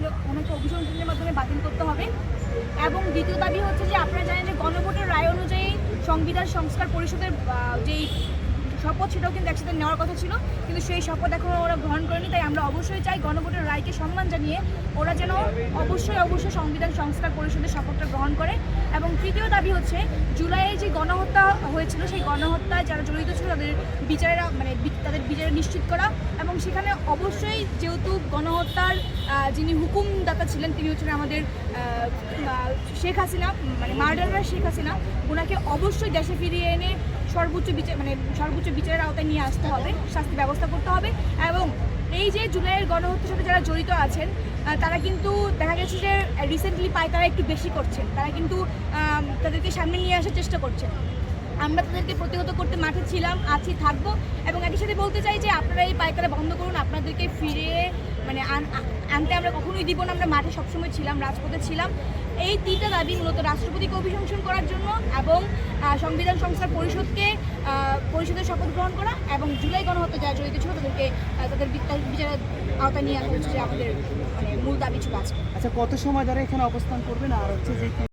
তাহলে ওনাকে অভিশংসনের মাধ্যমে বাতিল করতে হবে। এবং দ্বিতীয় দাবি হচ্ছে যে আপনারা জানেন যে গণভোটের রায় অনুযায়ী সংবিধান সংস্কার পরিষদের যেই শপথ সেটাও কিন্তু একসাথে নেওয়ার কথা ছিল, কিন্তু সেই শপথ এখনও ওরা গ্রহণ করেনি। তাই আমরা অবশ্যই চাই গণভোটের রায়কে সম্মান জানিয়ে ওরা যেন অবশ্যই সংবিধান সংস্কার পরিষদের শপথটা গ্রহণ করে। এবং তৃতীয় দাবি হচ্ছে জুলাইয়ে যে গণহত্যা হয়েছিল সেই গণহত্যায় যারা জড়িত ছিল তাদের বিচার নিশ্চিত করা। এবং সেখানে অবশ্যই যেহেতু গণহত্যার যিনি হুকুমদাতা ছিলেন তিনি হচ্ছেন আমাদের শেখ হাসিনা, মার্ডারার শেখ হাসিনা, ওনাকে অবশ্যই দেশে ফিরিয়ে এনে সর্বোচ্চ বিচারের আওতায় নিয়ে আসতে হবে, শাস্তি ব্যবস্থা করতে হবে। এবং এই যে জুলাইয়ের গণহত্যার সাথে যারা জড়িত আছেন তারা কিন্তু দেখা গেছে যে রিসেন্টলি তারা একটু বেশি করছেন, তারা কিন্তু তাদেরকে সামনে নিয়ে আসার চেষ্টা করছেন। আমরা তাদেরকে প্রতিহত করতে মাঠে ছিলাম, আছি, থাকবো। এবং একই সাথে বলতে চাই যে আপনারা এই পাইকারা বন্ধ করুন, আপনাদেরকে ফিরিয়ে আনতে আমরা কখনোই দিব না। আমরা মাঠে সবসময় ছিলাম, রাজপথে ছিলাম। এই তিনটা দাবি মূলত রাষ্ট্রপতিকে অভিশংসন করার জন্য এবং সংবিধান সংস্কার পরিষদের শপথ গ্রহণ করা এবং জুলাই গণহত্যা যারা জড়িত ছিল তাদেরকে তাদের বিচারের আওতায় নিয়ে আসা হচ্ছে যে আমাদের মূল দাবি ছিল আজকে। আচ্ছা, কত সময় ধরে এখানে অবস্থান করবেন আর হচ্ছে যে